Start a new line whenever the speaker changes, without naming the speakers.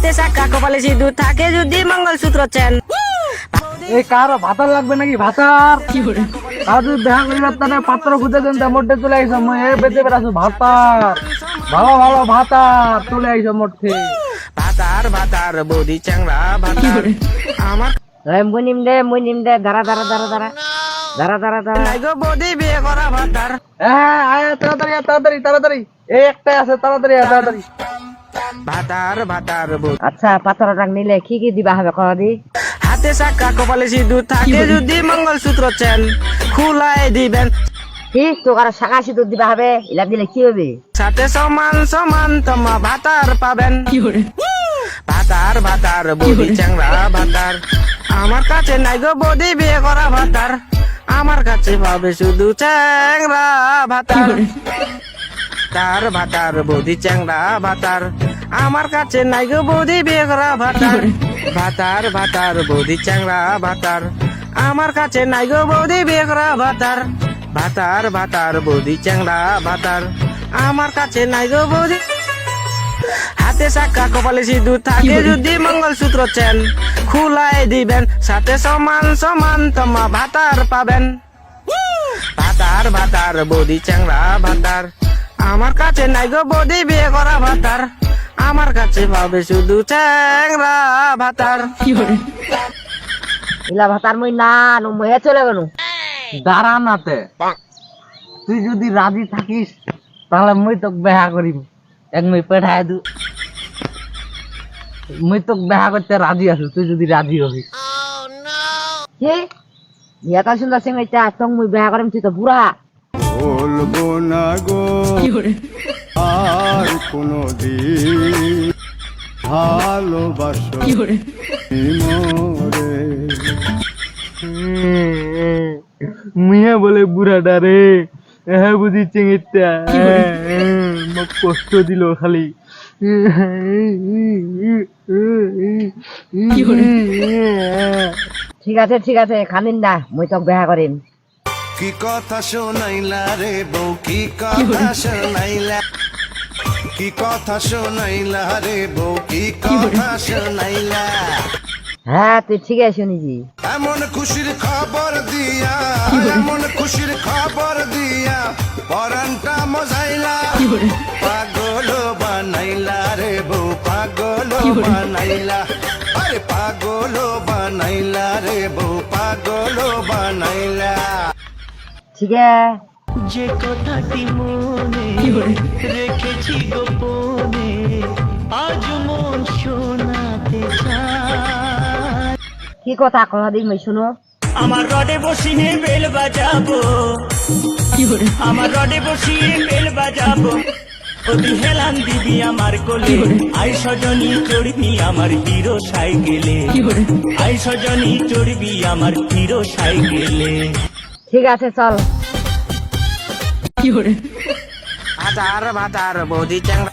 হাতে চাকা কপালে সিঁদুর থাকে যদি মঙ্গলসূত্র চেন।
এই কার ভাতার লাগবে নাকি ভাতার কার যদি দেখা করিবার তাহলে পাত্র খুঁজে দেন তা মোটে চলে আইসো এ বেঁচে বেড়াছো ভাতার ভালো ভালো ভাতার চলে আইসো মোটে
ভাতার ভাতার বৌদি চ্যাংরা ভাতার আমার
মুনিম দে দাঁড়া দাঁড়া দাঁড়া দাঁড়া দাঁড়া দাঁড়া দাঁড়া
নাই গো বৌদি বিয়ে করা ভাতার।
হ্যাঁ আয় তাড়াতাড়ি তাড়াতাড়ি তাড়াতাড়ি এই একটাই আছে তাড়াতাড়ি তাড়াতাড়ি
ভাতার ভাতার বৌদি
আচ্ছা পাথরটা নিলে কি কি দিবা হবে কহ দি
হাতে চাকা কপালে সিঁদুর থাকে যদি মঙ্গলসূত্র চেন খুলাই দিবেন।
কি তোর শাখা সিঁদুর দিবা হবে ইলা দিলে কি হবে
সাথে সমান সমান তোমা ভাতার পাবেন। ভাতার ভাতার বৌদি চ্যাংরা ভাতার আমার কাছে নাই গো বৌদি বিয়ে করা ভাতার। আমার কাছে পাবে শুধু চ্যাংরা ভাতার। তার ভাতার বৌদি চ্যাংরা ভাতার আমার কাছে নাই গো বৌদি বিয়ে করা ভাতার। ভাতার ভাতার বৌদি চ্যাংরা ভাতার আমার কাছে নাই গো বৌদি বিয়ে করা ভাতার। ভাতার ভাতার বৌদি চ্যাংরা ভাতার আমার কাছে নাই গো বৌদি। হাতে চাকা কপালে সিঁদুর থাকে যদি মঙ্গলসূত্র চেন খুলাই দিবেন। সাথে সমান সমান তোমা ভাতার পাবেন। ভাতার ভাতার বৌদি চ্যাংরা ভাতার আমার কাছে নাই গো বৌদি বিয়ে করা ভাতার। আমার কাছে পাবে শুধু চ্যাংরা ভাতার।
ইলা ভাতার মই না মই চলে গেল
দাঁড়া নাতে তুই যদি রাজি থাকিস তাহলে মুই তোকে বেহা করিব এক মুই পেঠায় দু মুই তোকে বেহা করতে রাজি আছো তুই যদি রাজি হবি
কি বিয়াটা সুন্দর সিং এটা তং মই বেয়া করিম তুই তো বুড়া
বলবো না গো আর কোনদিন ভালোবাসো মোরে
মুহে বলে বুড়াটা রে হ্যাঁ বুঝি চিংড়িটা মোক কষ্ট দিল খালি
ঠিক আছে খানিন না মই তোক বেয়া করিম
কি কথা শোনাইলা রে বউ কি কথা শোনাইলা কি কথা শোনাইলা রে বউ কি কথা শোনাইলা
হ্যাঁ তুই ঠিক আছে শুনিছি
এমন খুশির খবর দিয়া এমন খুশির খবর দিয়া পরানটা মজাইলা পাগল বানাইলা রে বউ পাগল বানাইলা আরে পাগল বানাইলা রে বউ পাগল বানাইলা
ঠিক আছে
যে কথাটি মনে রেখেছি গোপনে আজ মন শোনাতে চায়।
কি কথা কহ দি মই শুনো
আমার রডে বসিয়ে বেল বাজাবো আমার রডে বসিয়ে বেল বাজাবো ওদি হেলান দিবি আমার কোলে আই সজনী চড়বি আমার হিরো সাইকেলে আই সজনী চড়বি আমার হিরো সাইকেলে।
ঠিক আছে চল
ভাতার ভাতার বৌদি চ্যাংরা